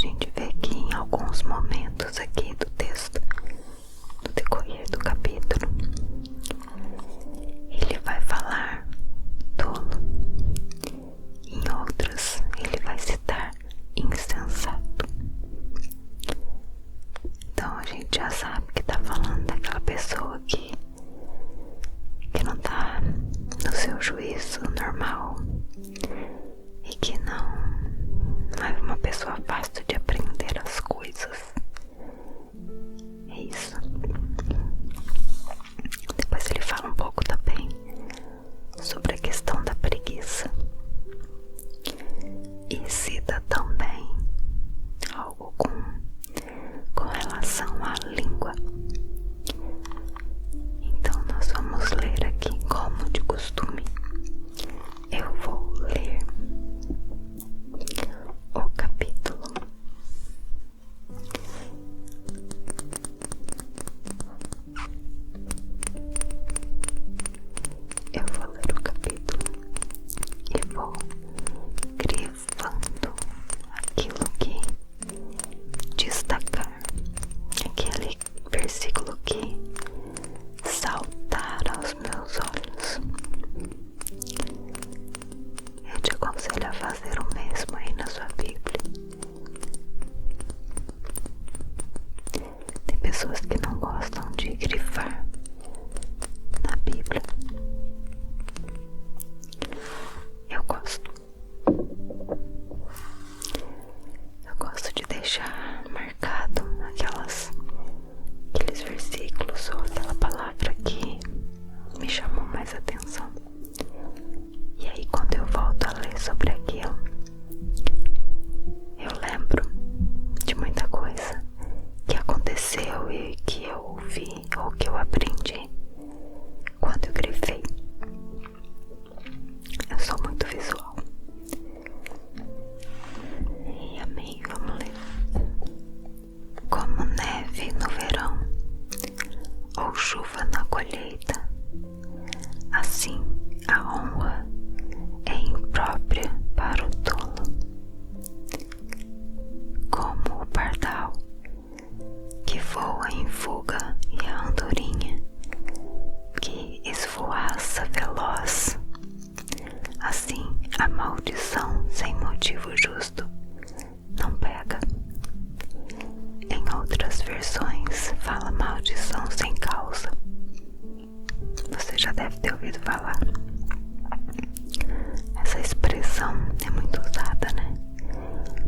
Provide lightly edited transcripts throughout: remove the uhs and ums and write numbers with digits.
gente vê que em alguns momentos aqui do texto, no decorrer do capítulo, ele vai falar tolo, em outros ele vai citar insensato. Então a gente já sabe que tá falando daquela pessoa que não tá no seu juízo normal e que não é uma pessoa fácil de aprender as coisas. É isso. Depois ele fala um pouco também sobre a questão da preguiça e cita também algo com relação à língua. Então nós vamos ler aqui, como de costume. Eu vou ler o capítulo. Eu vou ler o capítulo e vou grifando aquilo que destacar, aquele versículo que saltar aos meus olhos. Eu te aconselho a fazer o mesmo aí na sua Bíblia. Tem pessoas que não gostam de grifar na Bíblia. Eu gosto. Eu gosto de deixar marcado aqueles versículos ou aquela palavra que me chamou mais atenção. E aí quando eu volto a ler sobre aquilo, eu lembro de muita coisa que aconteceu e que eu ouvi ou que eu aprendi quando eu grifei. Eu sou muito visual. E amém, vamos ler. Como neve no verão ou chuva na colheita, assim a honra é imprópria para o tolo. Como o pardal que voa em fuga e a andorinha que esvoaça veloz, assim a maldição sem motivo justo não pega. Em outras versões fala maldição sem causa. Você já deve ter ouvido falar. Essa expressão é muito usada, né?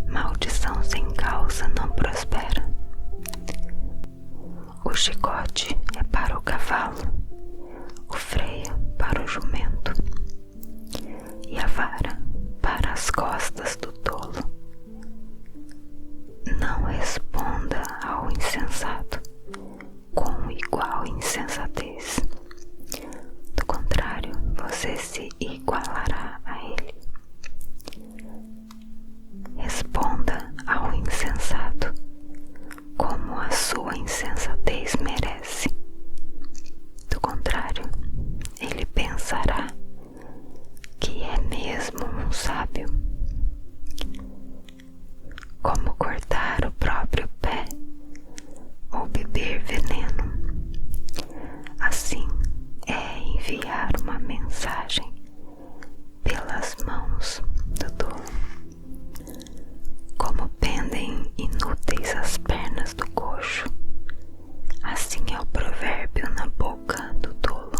Maldição sem causa não prospera. O chicote é para o cavalo, o freio para o jumento e a vara para as costas do tolo. Não responda ao insensato com igual insensatez. Do contrário, você se igualará a ele. Responda ao insensato como a sua insensatez merece. Do contrário, ele pensará que é mesmo um sábio. Como cortar o próprio pé ou beber veneno, assim é enviar uma mensagem pelas mãos do tolo. Como pendem inúteis as pernas do coxo, assim é o provérbio na boca do tolo.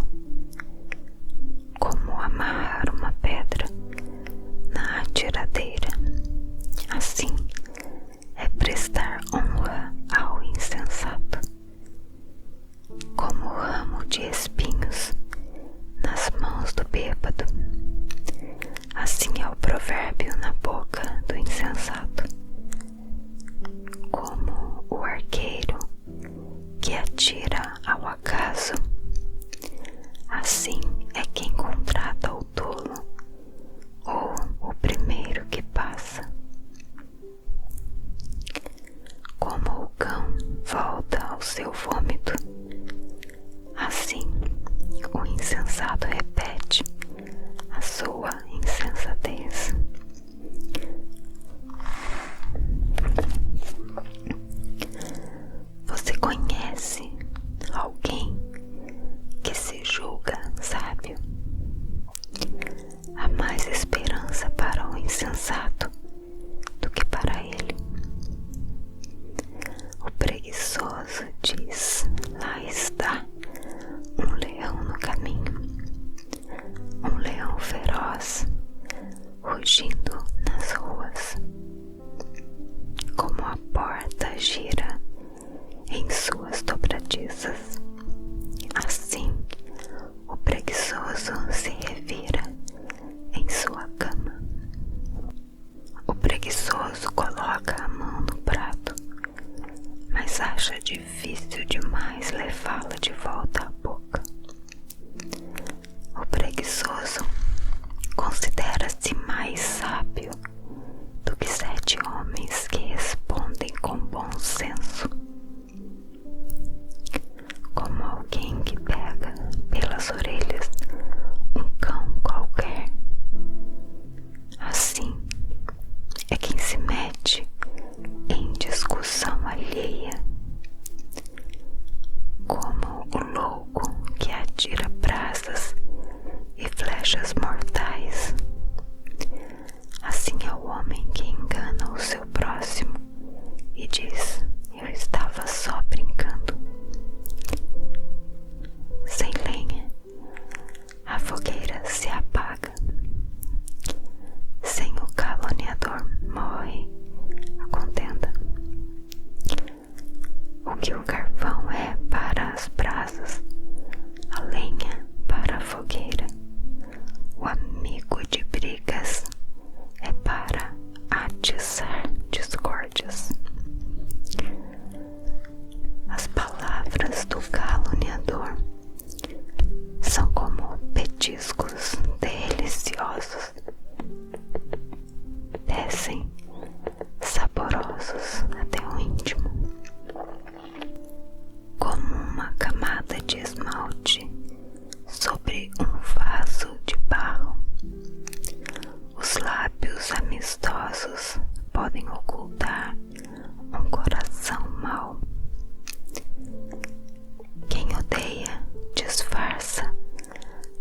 Como amarrar uma pedra na atiradeira, assim é prestar honra ao insensato. Como ramo de espinhos nas mãos do bêbado, assim é o provérbio na boca do insensato. Como o arqueiro que atira ao acaso, assim é quem contrata o tolo ou o primeiro que passa. Como o cão volta ao seu vômito, assim o insensato repete a sua insensatez. gira em suas dobradiças. Assim, o preguiçoso se revira em sua cama. O preguiçoso coloca a mão no prato, mas acha difícil demais levá-la de volta à boca. O preguiçoso considera-se mais sábio do que 7 homens que respondem com bom senso. Como alguém que pega pelas orelhas um cão qualquer, assim é quem se mete em discussão alheia. Como o louco que atira brasas e flechas mortais, assim é o homem que engana o seu próximo e diz: eu estava só brincando. Sem lenha, a fogueira se apaga. Sem o caluniador, morre a contenda. O que o carvão é para as brasas, a lenha para a fogueira. O amigo de brigas é para atiçar discórdias. As palavras do caluniador são como petiscos deliciosos, descem saborosos até o íntimo, como uma camada de esmalte sobre um vaso de barro. Os lábios amistosos podem ocultar um coração mau. Quem odeia disfarça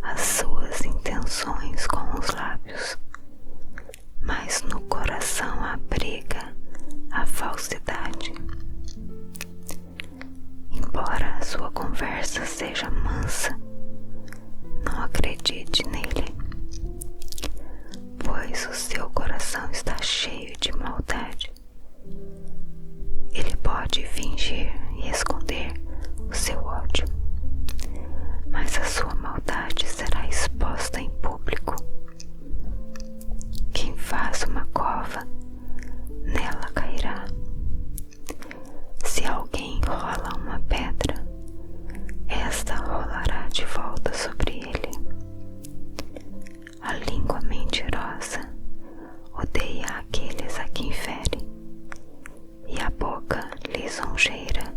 as suas intenções com os lábios, mas no coração abriga a falsidade. Embora a sua conversa seja mansa, não acredite nele, pois o seu coração está cheio de maldade. Ele pode fingir e esconder o seu ódio, mas a sua maldade será exposta em público. Quem faz uma cova, nela cairá. Se alguém rola uma pedra, esta rolará de volta sobre ele. A língua mentirosa odeia aqueles a quem fere, e a boca lisonjeira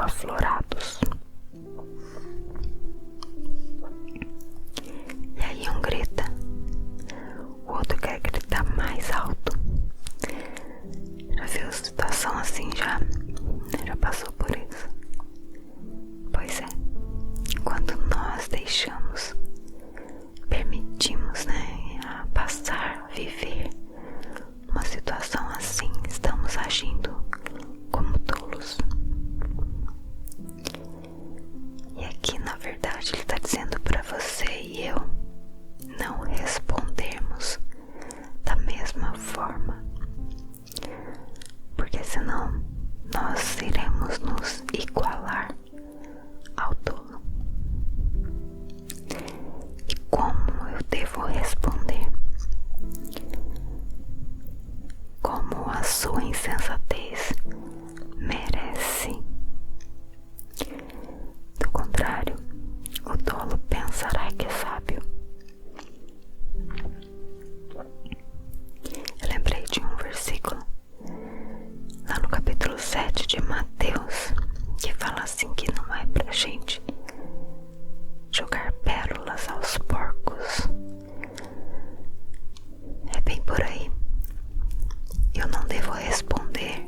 logo aflorados. E aí um grita, o outro quer gritar mais alto. Já viu situação assim já? Já passou por isso? Pois é, quando nós permitimos, a passar, a viver uma situação assim, estamos agindo como tolos. E aqui na verdade ele está dizendo para você e eu não respondermos da mesma forma, porque senão nós iremos nos igualar ao tolo. E como eu devo responder? Como a sua insensatez merece. Do contrário, o tolo pensará que é sábio. Eu lembrei de um versículo lá no capítulo 7 de Mateus, que fala assim que não é pra gente jogar pérolas aos porcos. É bem por aí. Eu não devo responder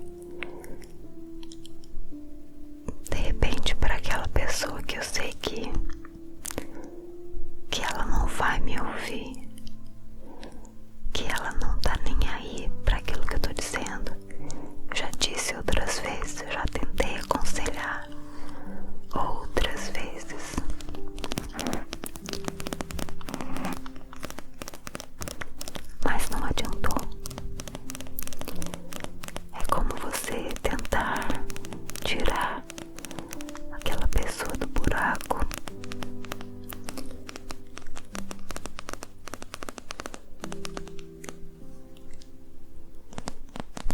de repente para aquela pessoa que eu sei que ela não vai me ouvir, que ela não tá nem aí para aquilo que eu tô dizendo. Eu já disse outras vezes, eu já tentei aconselhar outras vezes. Mas não adiantou. É como você tentar tirar aquela pessoa do buraco.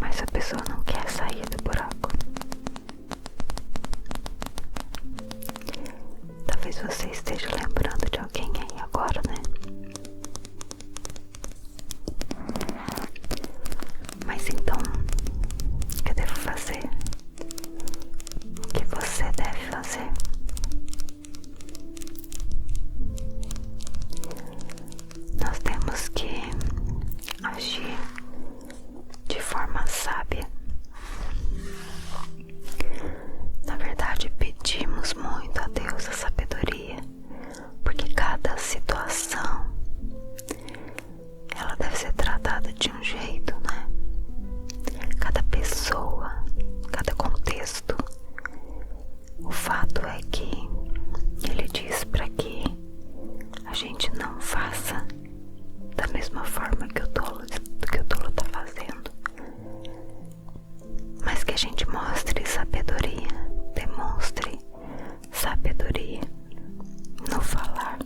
Mas a pessoa não quer sair do buraco. Talvez você esteja lembrando de alguém aí agora, né? Mas então, o que eu devo fazer? O que você deve fazer? Nós temos que agir de forma sábia. Na verdade, pedimos muito a Deus a sabedoria, porque cada situação ela deve ser tratada de um jeito, né? Cada pessoa, cada contexto. O fato é que ele diz para que a gente não faça da mesma forma que o tolo está fazendo, mas que a gente mostre sabedoria, demonstre sabedoria no falar,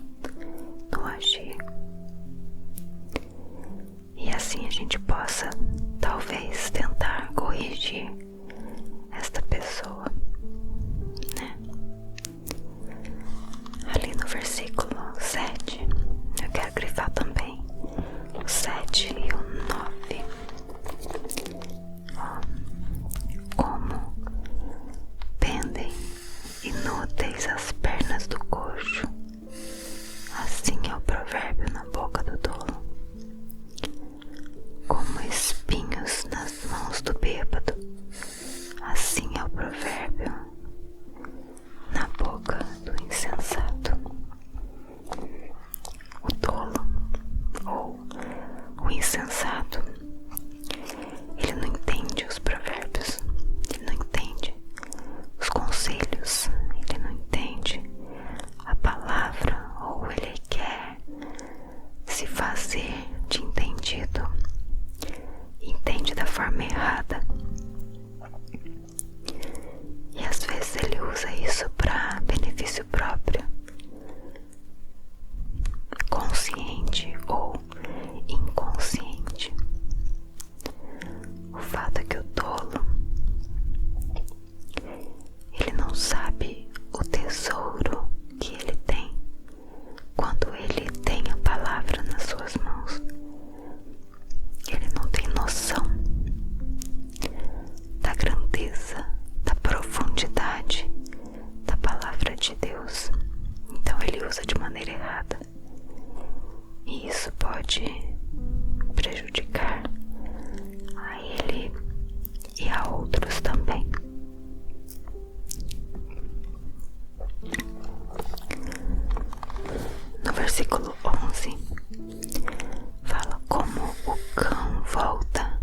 no agir. E assim a gente possa, talvez, tentar corrigir esta pessoa, né? Ali no versículo 7, eu quero grifar também o 7 e o 9. Como pendem inúteis as pernas do coxo, assim é o provérbio na boca do tolo. Como espinhos nas mãos do bêbado, assim é o provérbio na boca do insensato. O tolo, ou o insensato, ele não entende os provérbios, ele não entende os conselhos, ele não entende a palavra versículo 11 fala: como o cão volta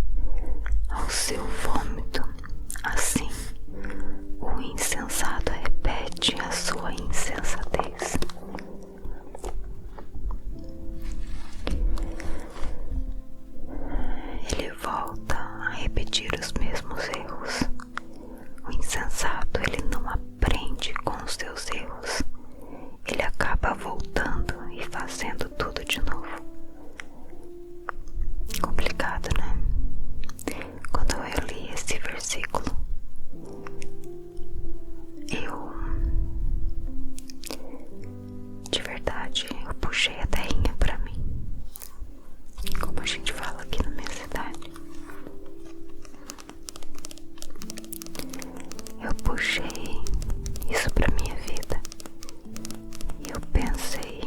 ao seu vômito, assim o insensato repete a sua insensatez. Ele volta a repetir os mesmos erros. O insensato, ele não aprende com os seus erros. Ele acaba voltando e fazendo tudo de novo. Complicado, né? Quando eu li esse versículo, de verdade, eu puxei a terrinha pra mim, como a gente fala aqui na minha cidade. Eu puxei isso pra minha vida e eu pensei,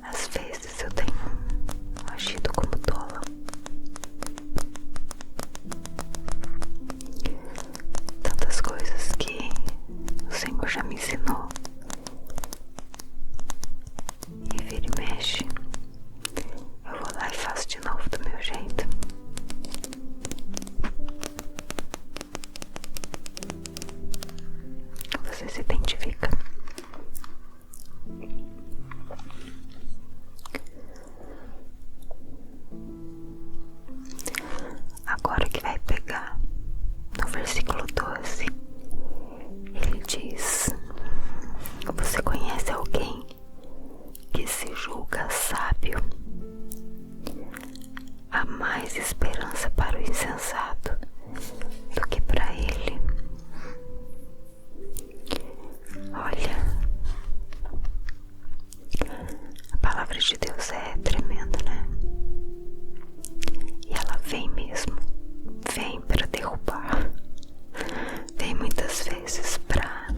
às vezes eu tenho agido como tola. Tantas coisas que o Senhor já me ensinou, e vira e mexe, eu vou lá e faço de novo do meu jeito. Você se identifica? Agora que vai pegar no versículo 12, ele diz: você conhece alguém que se julga sábio? Há mais esperança para o insensato do que para ele. Olha, a palavra de Deus é tremenda, né? E ela vem mesmo, vem para derrubar, vem muitas vezes para...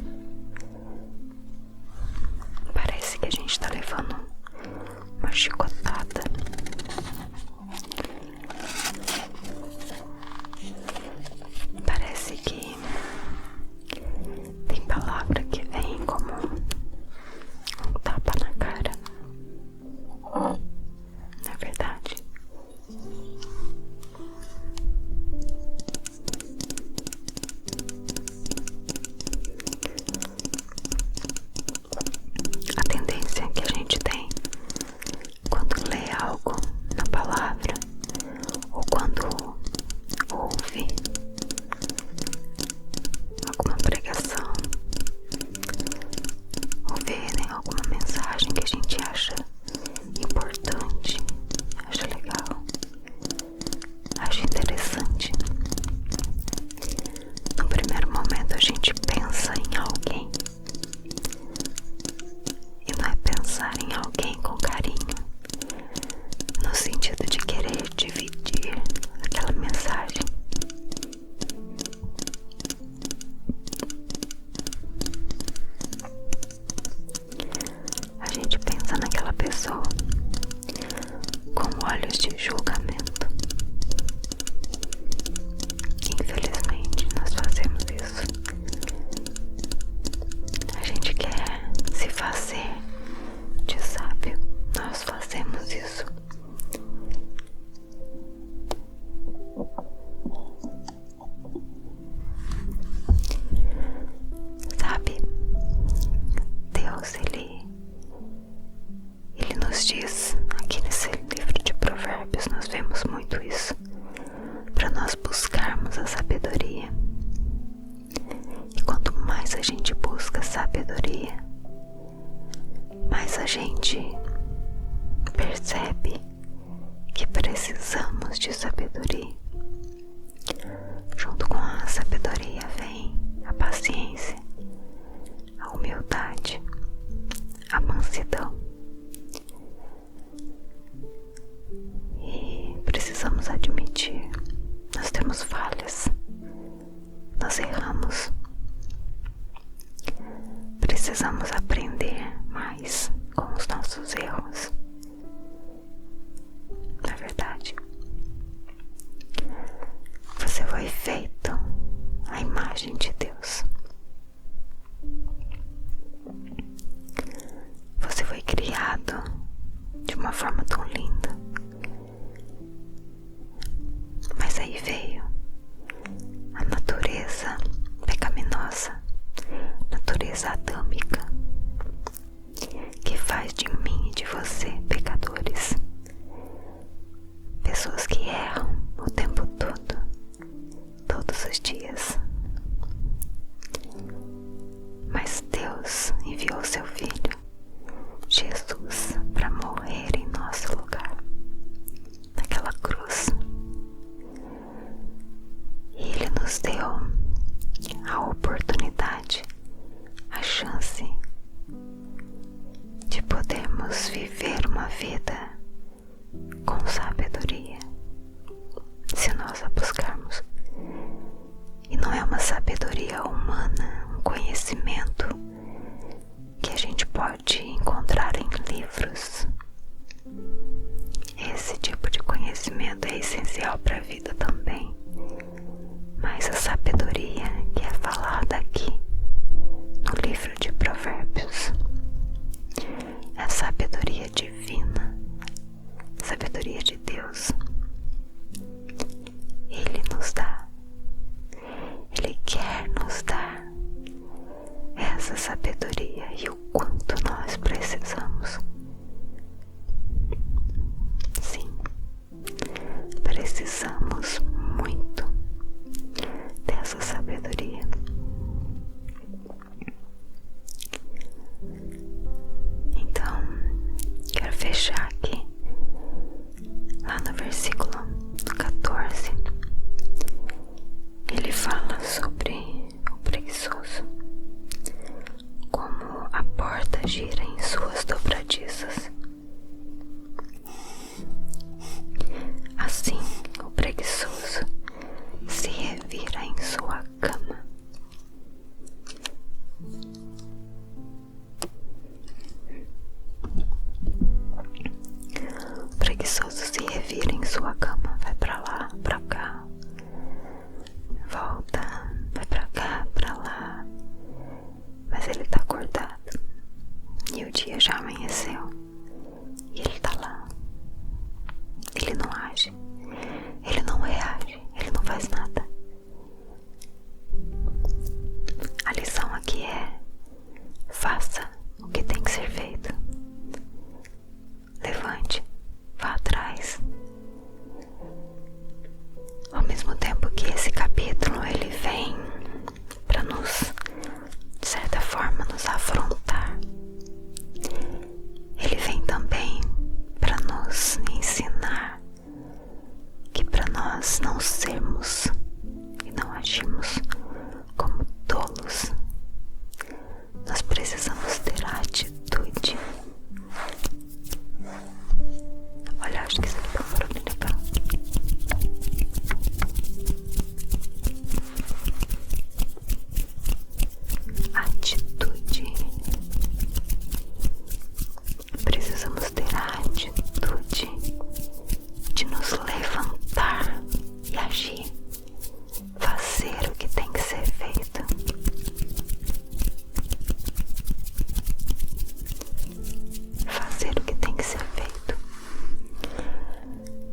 Parece que a gente tá levando uma chicotada. Parece que tem palavra que vem como um tapa na cara. Não é verdade? A tendência que a gente tem quando lê algo na palavra, ou quando ouve alguma pregação, ou vê, né, alguma mensagem que a gente acha importante, acha legal, acha interessante. No primeiro momento a gente pensa em alguém, e não é pensar em alguém com carinho, no sentido de querer dividir aquela mensagem. A gente pensa naquela pessoa com olhos de julgamento. Infelizmente, nós fazemos isso. A gente quer se fazer de sábio. Nós fazemos isso. Sabe, Deus, Ele nos diz aqui nesse livro de Provérbios, nós vemos muito isso, para nós buscarmos a sabedoria. E quanto mais a gente busca sabedoria, mais a gente percebe que precisamos de sabedoria. Junto com a sabedoria vem a paciência, a humildade, a mansidão. E precisamos admitir, nós temos falhas, nós erramos. Precisamos aprender mais com os nossos erros. Não é verdade? Você foi feito à imagem de Deus. Mas Deus enviou seu Filho, Jesus, para morrer em nosso lugar, naquela cruz. E Ele nos deu a oportunidade, a chance de podermos viver uma vida com sabedoria, se nós a buscarmos. E não é uma sabedoria humana, um conhecimento que a gente pode encontrar em livros. Esse tipo de conhecimento é essencial para a vida também, mas a sabedoria que é falada aqui no livro de Provérbios é a sabedoria divina, sabedoria de Deus. Ele nos dá, Ele quer nos dar essa sabedoria, e o quanto nós precisamos. Sim, precisamos muito dessa sabedoria. Então, quero fechar aqui lá no versículo 14. Ele fala sobre o preguiçoso, como a porta gira em suas dobradiças. Assim, o preguiçoso se revira em sua cama. O preguiçoso se revira em sua cama, vai pra lá, pra cá, volta, vai pra cá, pra lá, mas ele tá acordado e o dia já amanheceu e ele tá lá. Ele não age, ele não reage, ele não faz nada. A lição aqui é: faça o que tem que ser feito. Levante, vá atrás. Ao mesmo tempo que esse capítulo ele vem para nos, de certa forma, nos afrontar, ele vem também para nos ensinar que para nós não sermos e não agirmos como tolos, nós precisamos ter a atitude. Olha, acho que isso aqui tá um barulho legal. Atitude. Precisamos ter a atitude de nos levantar e agir, fazer o que tem que ser feito. Fazer o que tem que ser feito.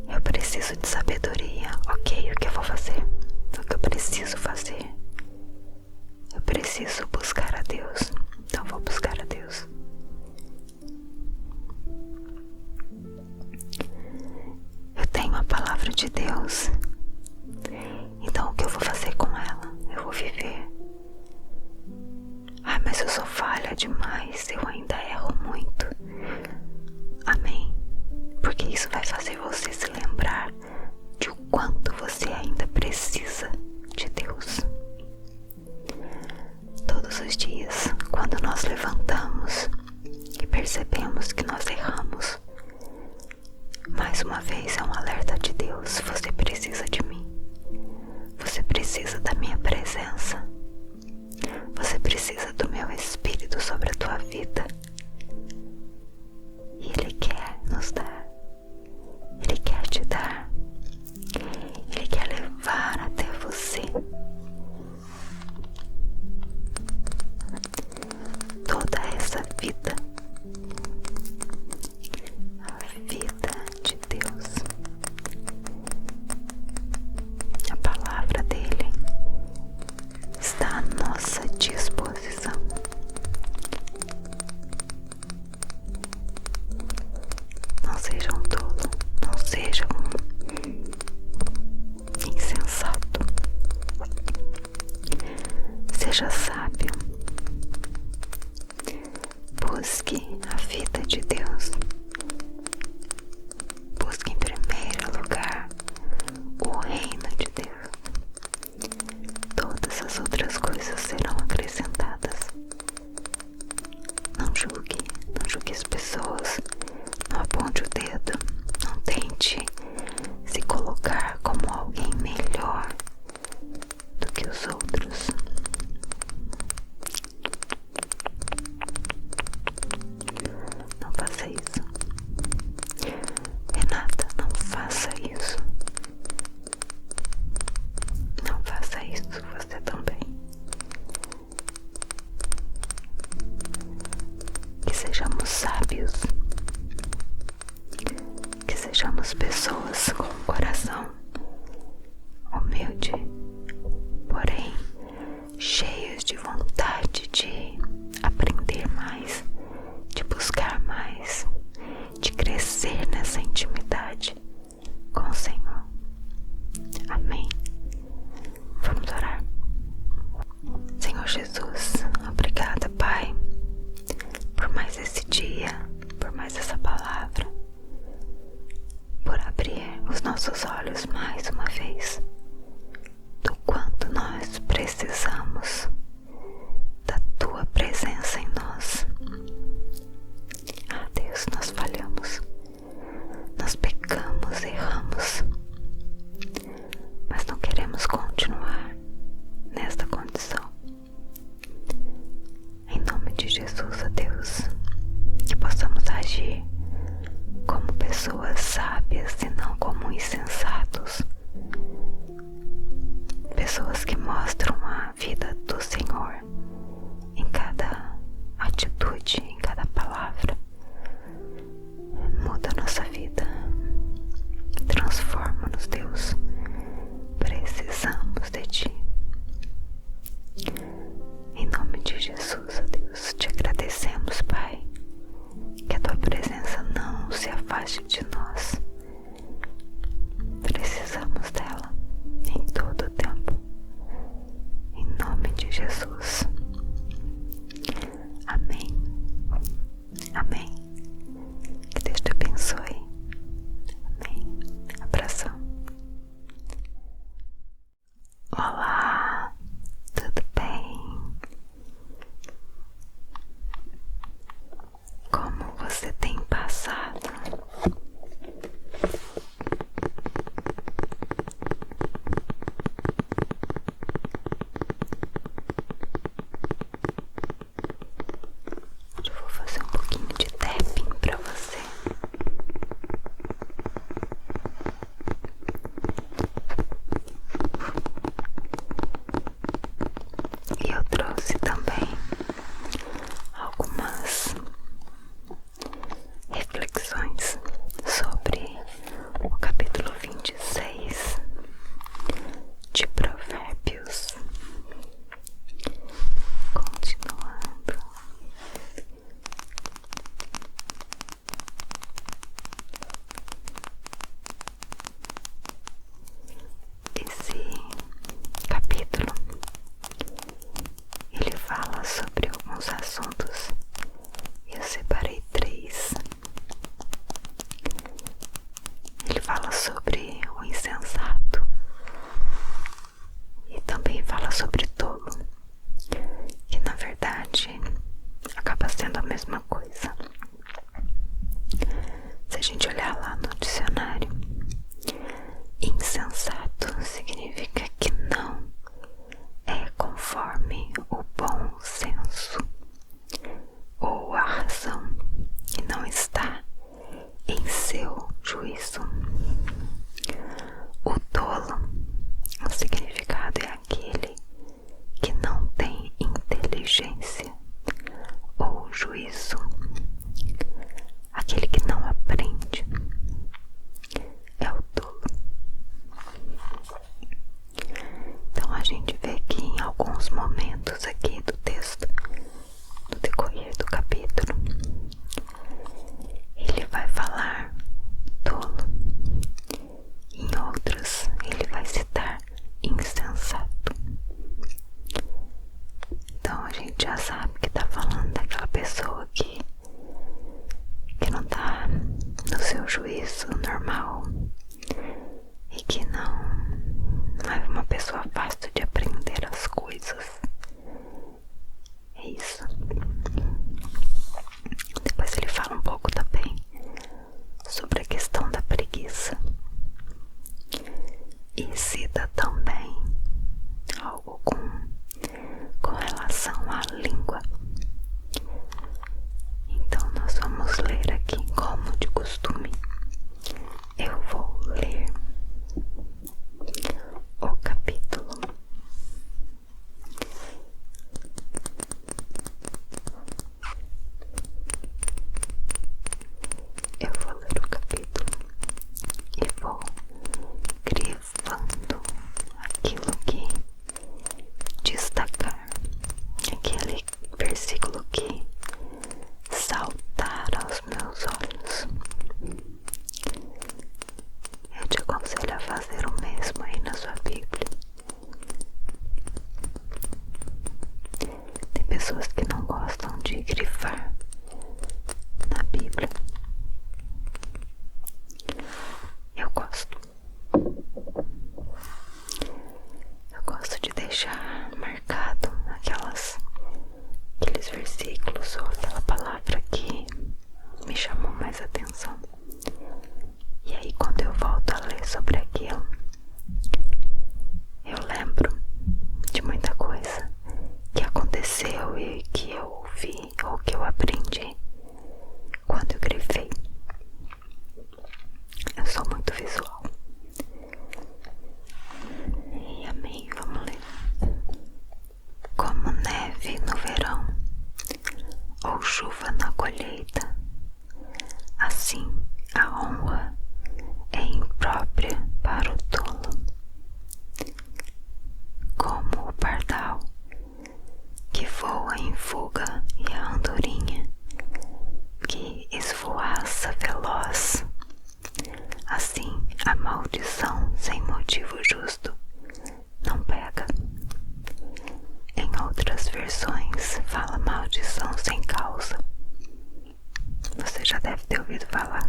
Eu preciso de sabedoria. Ok, o que eu vou fazer? O que eu preciso fazer? Eu preciso buscar a Deus. Então vou buscar a Deus. Eu tenho a palavra de Deus. Então o que eu vou fazer com ela? Eu vou viver. Ah, mas eu sou falha demais. Eu ainda erro muito. Amém. Porque isso vai fazer você se lembrar de o quanto você ainda precisa de Deus. Todos os dias, quando nós levantamos e percebemos que nós erramos, mais uma vez é um alerta de Deus: você precisa de mim, você precisa da minha presença, você precisa do meu Espírito sobre a tua vida. E Ele quer nos dar, Ele quer te dar, Ele quer levar até você toda essa vida, a vida de Deus. A palavra dele está à nossa disposição. busque a vida de Deus. Busque em primeiro lugar o reino de Deus. Todas as outras coisas serão acrescentadas. Não julgue as pessoas, não aponte o dedo, não tente se colocar como alguém melhor do que os outros. Não faça isso. Renata, não faça isso. Não faça isso, você também. Que sejamos sábios. Que sejamos pessoas com um coração humilde, porém cheios de vontade de aprender mais, de buscar mais, de crescer nessa intimidade com o Senhor. Amém. Vamos orar. Senhor Jesus, obrigada, Pai, por mais esse dia, por mais essa palavra, por abrir os nossos olhos mais uma vez do quanto nós precisamos da Tua presença em nós. Ah, Deus, nós falhamos, nós pecamos, erramos, mas não queremos continuar nesta condição. Em nome de Jesus, ó Deus, que possamos agir como pessoas sábias e não como insensatos, pessoas que mostram a vida do Senhor em cada atitude, em cada palavra. Muda a nossa vida, transforma-nos, Deus, precisamos de Ti. Em nome de Jesus, ó Deus, te agradecemos, Pai, que a Tua presença não se afaste de nós. Precisamos dela em todo o tempo. Em nome de Jesus. Amém. Amém. Que Deus te abençoe. Amém. Abração. Olá, tudo bem? Como você tem passado? Eu vou fazer um pouquinho de tapping pra você. E eu trouxe também algumas reflexões sobre o capítulo 26 de Provérbios. Continuando. Esse capítulo, ele fala sobre alguns assuntos. Eu separei 3. Ele fala sobre o insensato e também fala sobre tolo, que na verdade acaba sendo a mesma coisa. Se a gente olhar lá no dicionário, insensato significa que não é conforme o bom senso ou a razão e não está em seu juízo. O tolo, o significado é aquele que não tem inteligência ou juízo. normal e que não é uma pessoa fácil de aprender as coisas. É isso. Depois ele fala um pouco também sobre a questão da preguiça e cita também algo com relação à língua. Então nós vamos ler aqui, como de costume. Eu vou ler o capítulo. Eu vou ler o capítulo e vou grifando aquilo que destacar, aquele versículo que saltar aos meus olhos. Eu te aconselho a fazer o mesmo aí na sua Bíblia. Tem pessoas que não gostam de grifar na Bíblia. Eu gosto. Eu gosto de deixar marcado aqueles versículos ou aquela palavra que me chamou mais atenção. E aí quando eu volto a ler sobre aquilo, eu lembro de muita coisa que aconteceu e que eu ouvi ou que eu aprendi quando eu grifei. Eu sou muito visual. E amém, vamos ler. Como neve no verão ou chuva na colheita, assim a honra é imprópria para o tolo. Como o pardal que voa em fuga e a andorinha que esvoaça veloz, assim a maldição sem motivo justo não pega. Em outras versões fala maldição sem causa. Você já deve ter ouvido falar.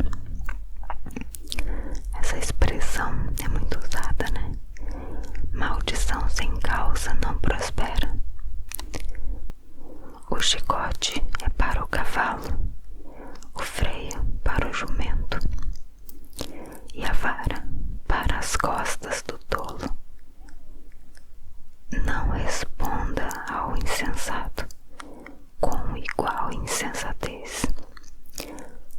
Essa expressão é muito usada, né? Maldição sem causa não prospera. O chicote é para o cavalo, o freio para o jumento e a vara para as costas do tolo. Não responda ao insensato com igual insensatez.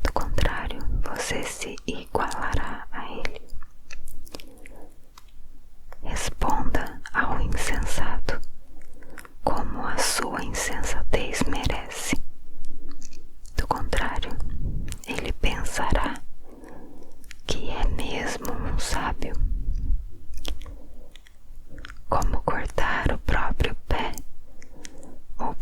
Do contrário, você se igualará a ele. Responda ao insensato como a sua insensatez merece. Do contrário, ele pensará que é mesmo um sábio. Como cortar o próprio pé ou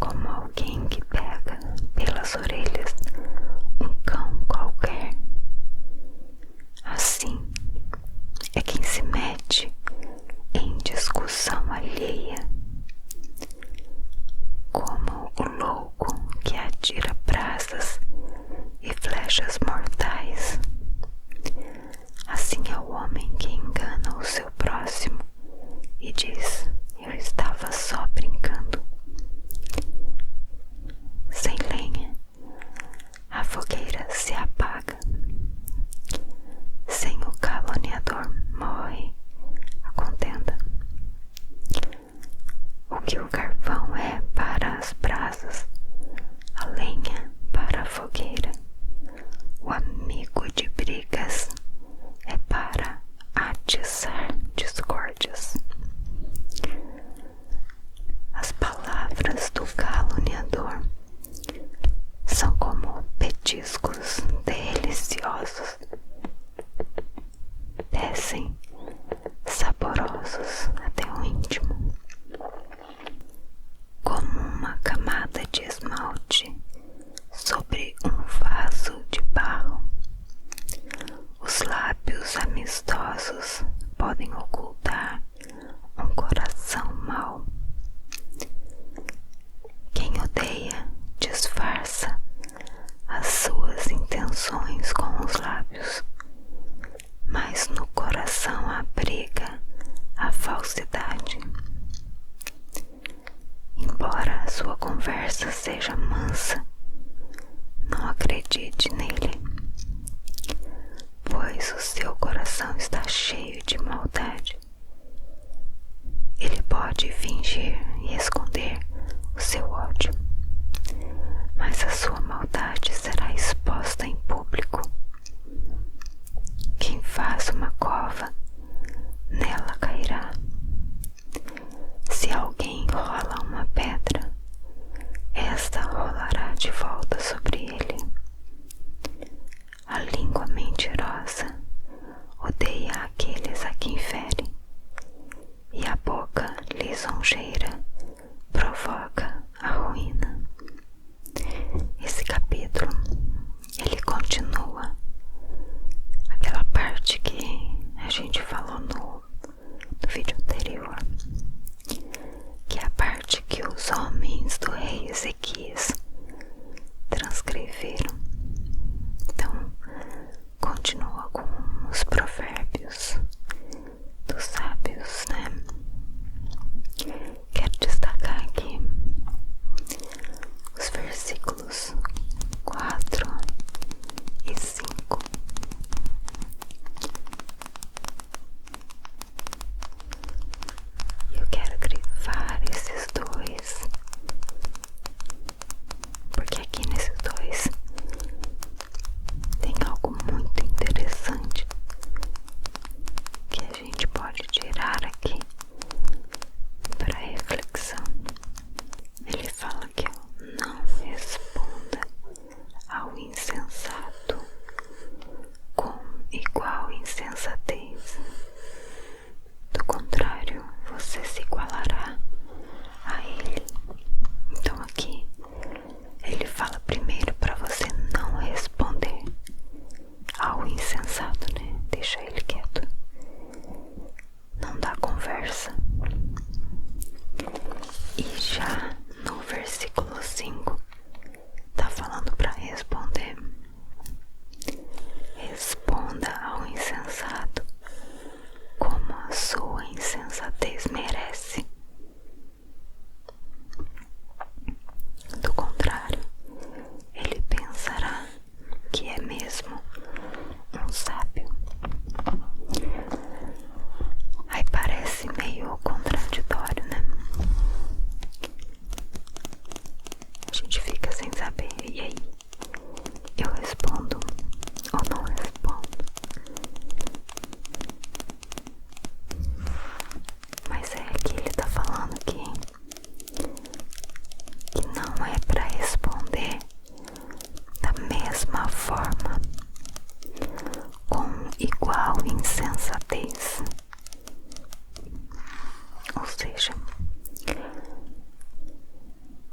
como alguém que pega pelas orelhas um cão qualquer. Assim é quem se mete em discussão alheia, como o louco que atira brasas e flechas mortais. Assim é o homem que engana o seu próximo e diz: eu estava só brincando. Sem lenha, a fogueira se apaga. Sem o caluniador morre a contenda. O que o carvão é para as brasas, a lenha para a fogueira. O amigo de brigas é para atiçar discórdias. As palavras do caluniador são como petiscos deliciosos, descem saborosos até o íntimo, como uma camada de esmalte sobre um vaso de barro. Os lábios amistosos podem ocultar um coração mau. Quem odeia disfarça as suas intenções com os lábios, mas no coração abriga a falsidade. Embora a sua conversa seja mansa, não acredite nele, pois o seu coração está cheio de maldade. Ele pode fingir e esconder o seu ódio, mas a sua maldade será exposta em público. Quem faz uma cova, nela cairá. Se alguém rola uma pedra, esta rolará de volta sobre ele. A língua mentirosa odeia aqueles a quem fere, e a boca lisonjeira provoca a ruína. Esse capítulo, ele continua aquela parte que a gente falou no vídeo anterior, que é a parte que os homens do rei Ezequias transcreveram. Então, continua com os provérbios dos sábios, né? Quero destacar aqui os versículos 4 e 5. Eu quero grifar esses dois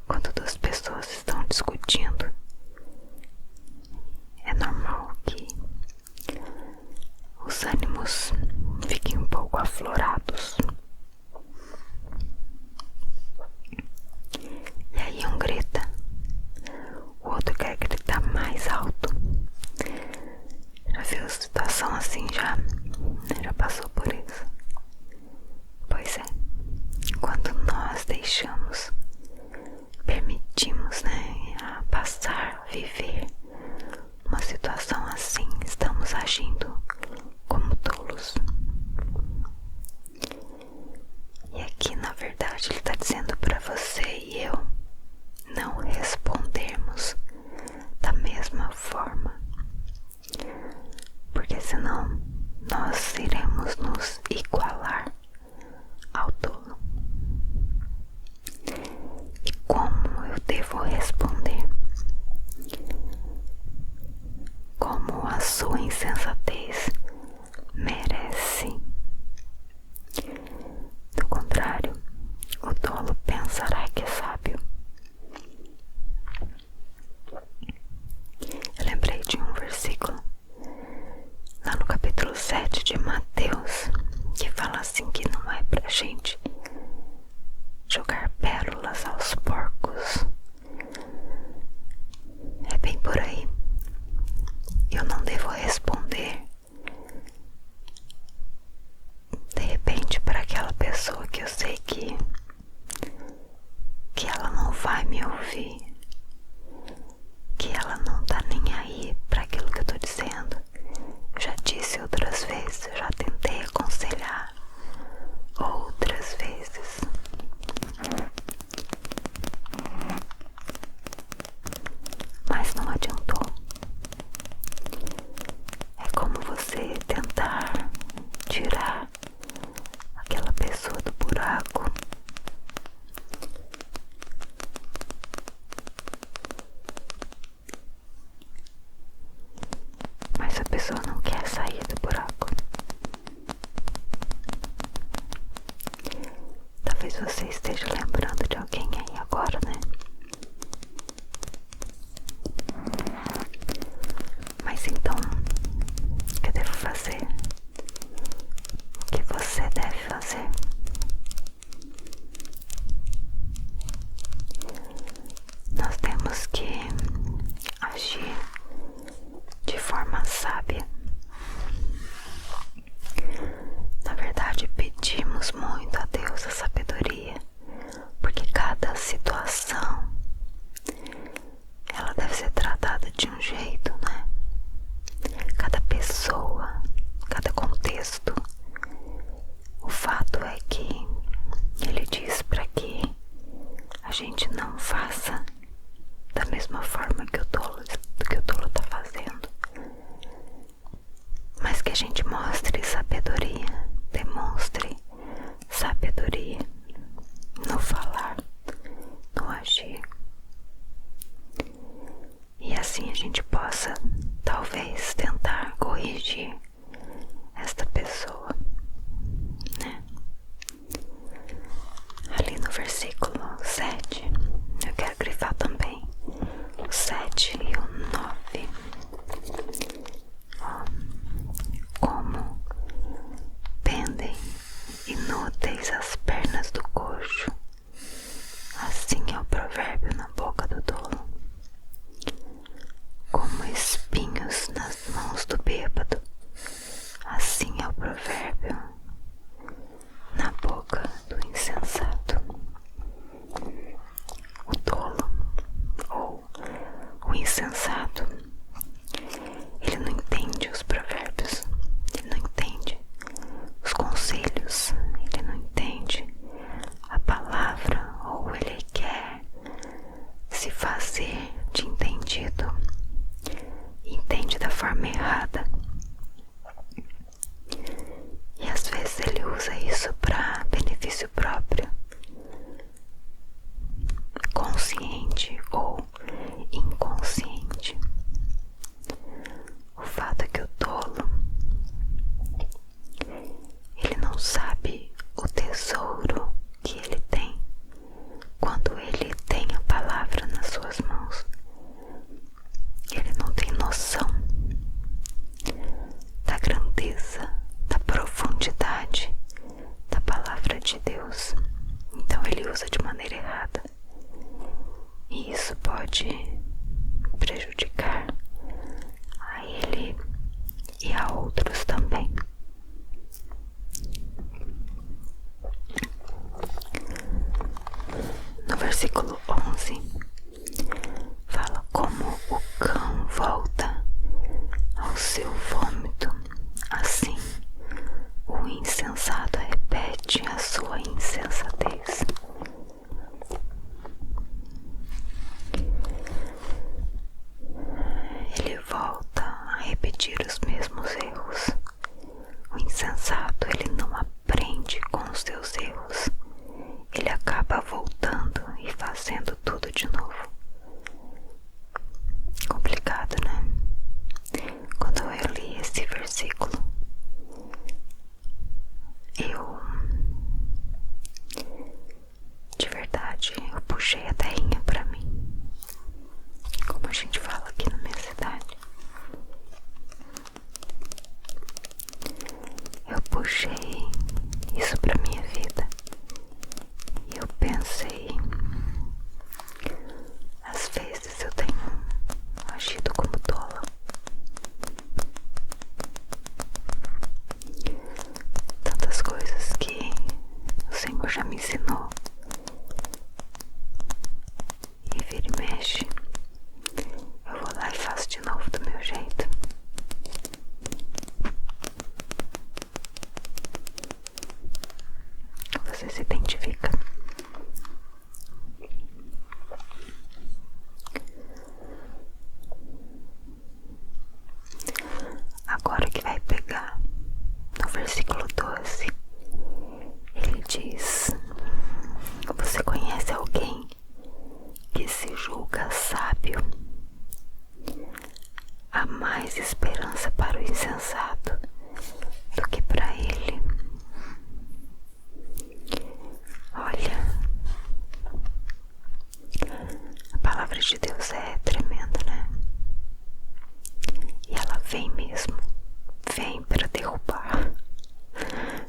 Quando duas pessoas estão discutindo, é normal que os ânimos fiquem um pouco aflorados. E aí um grita, o outro quer gritar mais alto. Já viu situação assim já? Já passou por isso? Pois é, quando nós permitimos, né, a passar, viver uma situação assim, estamos agindo como tolos. E aqui na verdade ele está dizendo para você e eu não respondermos da mesma forma, porque senão nós iremos nos igualar ao tolo. E como eu devo responder? Como a sua insensatez merece. Do contrário, o tolo pensará que é sábio. Eu lembrei de um versículo lá no capítulo 7 de Mateus, que fala assim que não é pra gente jogar pérolas aos porcos. É bem por aí. Eu não devo responder de repente para aquela pessoa que eu sei que ela não vai me ouvir, que ela não tá nem aí para aquilo que eu tô dizendo. Eu já disse outras vezes, eu já tentei aconselhar outras vezes. Mas não adiantou. É como você tentar tirar aquela pessoa do buraco. Mas a pessoa não quer sair do buraco. Talvez você esteja lembrando de alguém aí agora, né? Mas então, o que eu devo fazer? O que você deve fazer? Nós temos que agir de forma sábia. Na verdade, pedimos muito a Deus a sabedoria, porque cada situação ela deve ser tratada de um jeito, né? Cada pessoa, cada contexto. O fato é que ele diz para que a gente não faça da mesma forma que o tolo está fazendo, mas que a gente mostre sabedoria, demonstre sabedoria no falar, no agir. E assim a gente possa, talvez, tentar corrigir esta pessoa, né? Ali no versículo 7, eu quero grifar também o 7 e o 9. Ó, como pendem inúteis as pernas do coxo, assim é o provérbio na boca do tolo. Como espinhos nas mãos do bêbado, assim é o provérbio na boca do insensato. O tolo ou o insensato, ele não entende os provérbios, ele não entende os conselhos, ele não entende a palavra, ou ele quer se fazer de entendido, entende da forma errada. E às vezes ele usa isso para benefício próprio, consciente ou inconsciente. O fato é que o tolo, ele não sabe o tesouro que ele tem quando ele tem a palavra. pode prejudicar a ele e a outros também. No versículo 11 fala como o cão volta ao seu vômito, assim o insensato repete a sua insensatez. Ele volta a repetir os mesmos erros. O insensato, ele não aprende com os seus erros. Ele acaba voltando e fazendo tudo de novo. Complicado, né? Quando eu li esse versículo, de verdade, eu puxei a terrinha pra mim, como a gente fala aqui na minha cidade. Eu puxei isso pra minha vida e eu pensei, às vezes eu tenho agido como tola. Tantas coisas que o Senhor já me ensinou, e vira e mexe, eu vou lá e faço de novo do meu jeito. Você se identifica? Agora que vai pegar no versículo 12, ele diz: você conhece alguém que se julga sábio? Há mais esperança para o insensato do que para ele. Olha, a palavra de Deus é tremenda, né? E ela vem mesmo, vem para derrubar,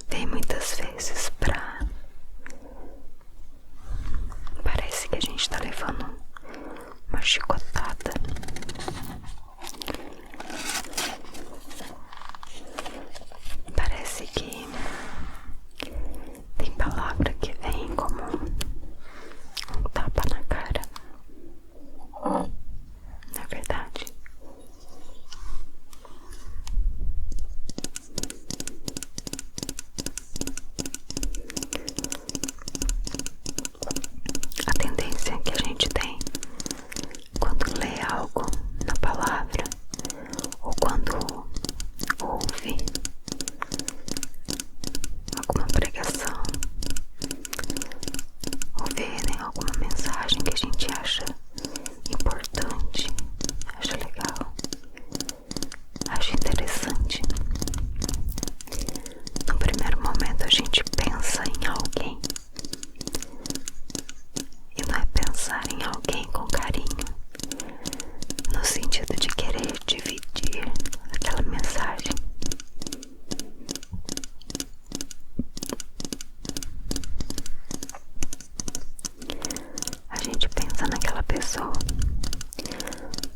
vem muitas vezes para... Parece que a gente tá levando uma chicotada. Parece que tem palavra que vem como um tapa na cara. Não é verdade? A tendência que a gente tem quando lê algo na palavra ou quando ouve alguma pregação ou vê, né, alguma mensagem que a gente acha importante, acha legal, acha interessante. No primeiro momento a gente pensa em alguém, e não é pensar em alguém com carinho, no sentido de querer dividir aquela mensagem. A gente pensa naquela pessoa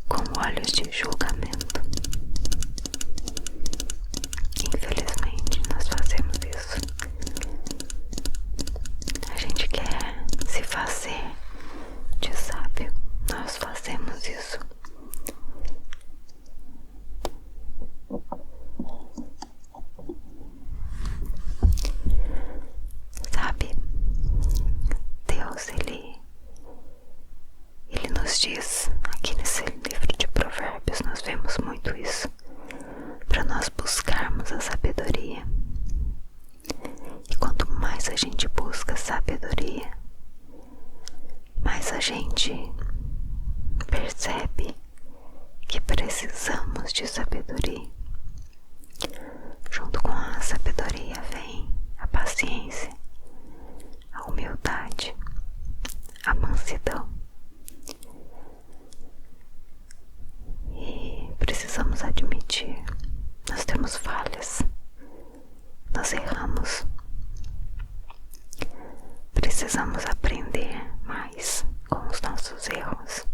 com olhos de julgamento. Infelizmente, nós fazemos isso. A gente quer se fazer de sábio. Nós fazemos isso. Sabe, Deus, Ele nos diz aqui nesse livro de Provérbios, nós vemos muito isso, para nós buscarmos a sabedoria. E quanto mais a gente busca sabedoria, mais a gente percebe que precisamos de sabedoria. Junto com a sabedoria vem a paciência, a humildade, a mansidão. E precisamos admitir, nós temos falhas, nós erramos. Precisamos aprender mais com os nossos erros,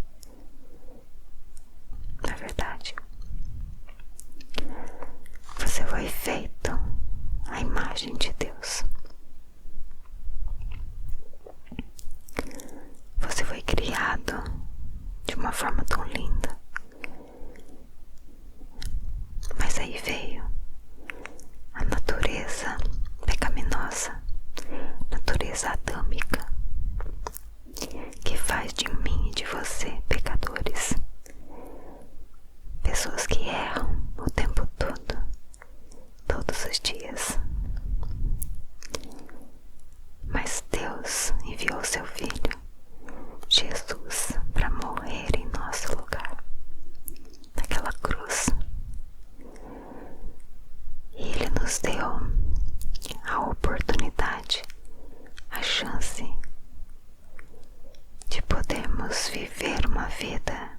vida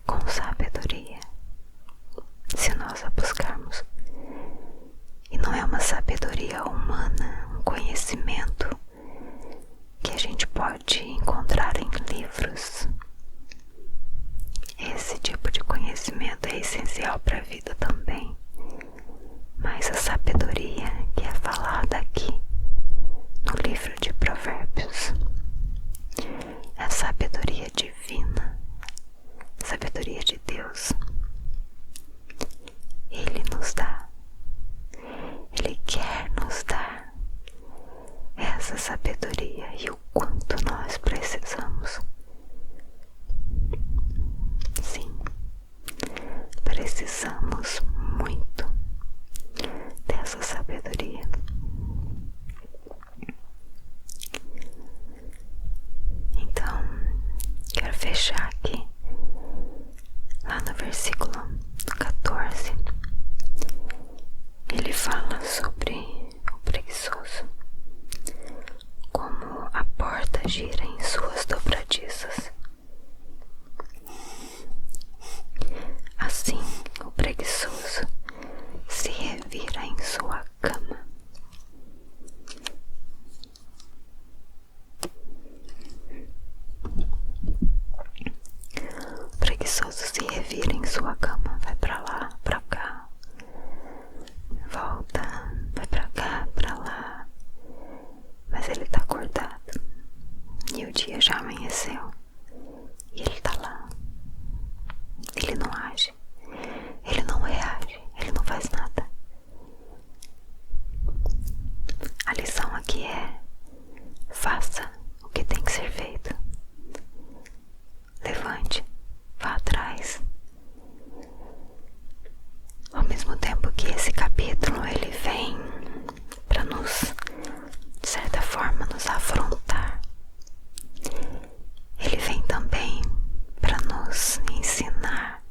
com sabedoria, se nós a buscarmos. E não é uma sabedoria humana, um conhecimento que a gente pode encontrar em livros. Esse tipo de conhecimento é essencial para a vida também. Mas a sabedoria que é falada aqui no livro de Provérbios é a sabedoria divina, sabedoria de Deus. Ele nos dá, Ele quer nos dar essa sabedoria e o quanto nós precisamos. Sim, precisamos muito dessa sabedoria. Então, quero fechar aqui, lá no versículo 14. Ele fala sobre o preguiçoso, como a porta gira em suas dobradiças. Assim, o preguiçoso se revira em sua cama. O preguiçoso se revira em sua cama, vai pra lá, pra cá, volta, vai pra cá, pra lá, mas ele tá acordado e o dia já amanheceu e ele tá lá. Ele não age, ele não reage, ele não faz nada. A lição aqui é: faça o que tem que ser feito. Levante, vá atrás. Ao mesmo tempo que esse capítulo ele vem para nos, de certa forma, nos afrontar, ele vem também para nos ensinar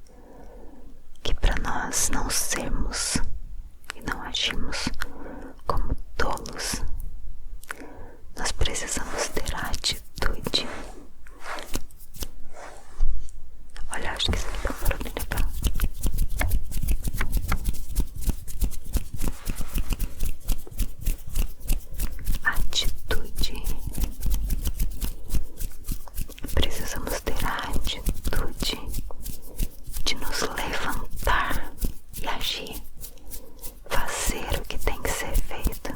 que para nós não sermos e não agirmos como tolos, nós precisamos ter a atitude. Olha, acho que isso aqui tá um barulho legal. Atitude. Precisamos ter a atitude de nos levantar e agir, fazer o que tem que ser feito.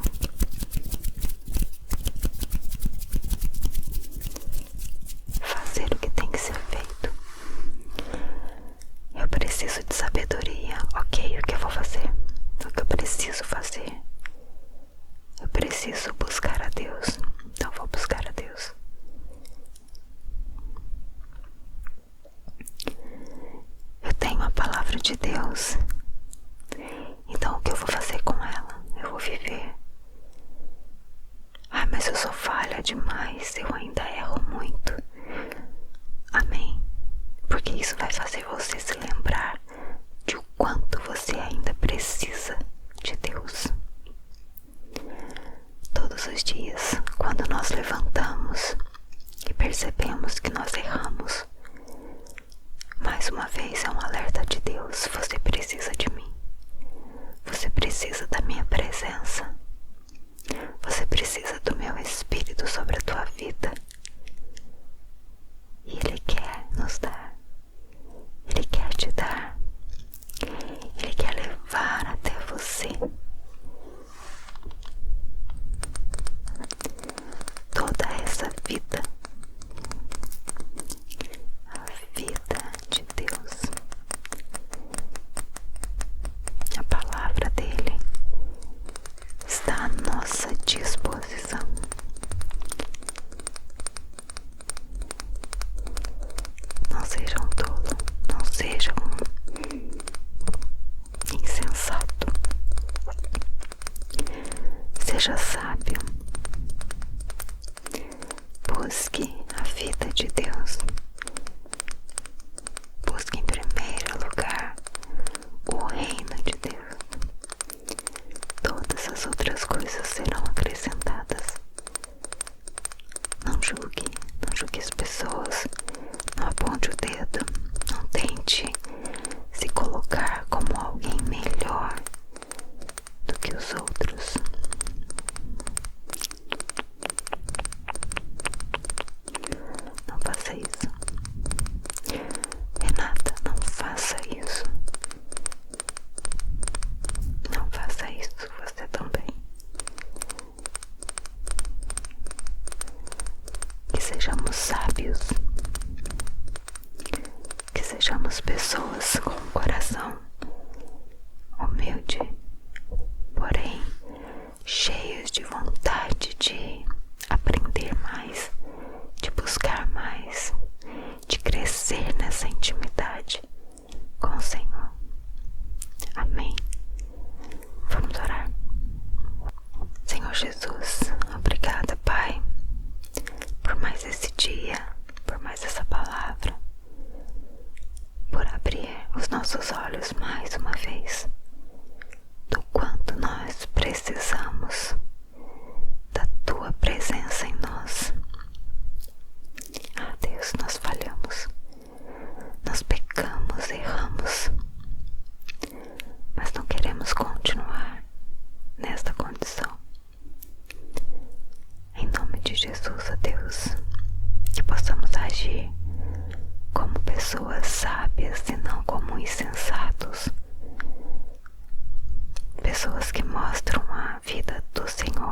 Fazer o que tem que ser feito. Eu preciso de sabedoria. Ok, o que eu vou fazer? O que eu preciso fazer? Eu preciso buscar a Deus. Então vou buscar a Deus. Eu tenho a palavra de Deus. Então o que eu vou fazer com ela? Eu vou viver. Ah, mas eu sou falha demais. Eu ainda erro muito. Amém. Porque isso vai fazer você se lembrar de o quanto você ainda precisa de Deus. Todos os dias, quando nós levantamos e percebemos que nós erramos, mais uma vez é um alerta de Deus: você precisa de mim, você precisa da minha presença, você precisa do meu Espírito sobre a tua vida. E Ele quer nos dar, Ele quer te dar, Ele quer levar até você toda essa vida, a vida de Deus. A palavra dele está à nossa disposição. Não seja um tolo, não seja um insensato. Seja sábio. Busque a vida de Deus. Busque em primeiro lugar o reino de Deus. Todas as outras coisas serão acrescentadas. Não julgue as pessoas, não aponte o faça isso. Renata, não faça isso. Não faça isso, você também. Que sejamos sábios. Que sejamos pessoas com um coração humilde, porém cheios de vontade de aprender mais, de buscar mais, de crescer nessa intimidade com o Senhor. Amém. Vamos orar. Senhor Jesus, obrigada, Pai, por mais esse dia, por mais essa palavra, por abrir os nossos olhos mais uma vez do quanto nós precisamos da Tua presença em nós. Ah, Deus, nós falhamos, nós pecamos, erramos, mas não queremos continuar nesta condição. Em nome de Jesus, ó Deus, que possamos agir como pessoas sábias e não como insensatos, pessoas que mostram a vida do Senhor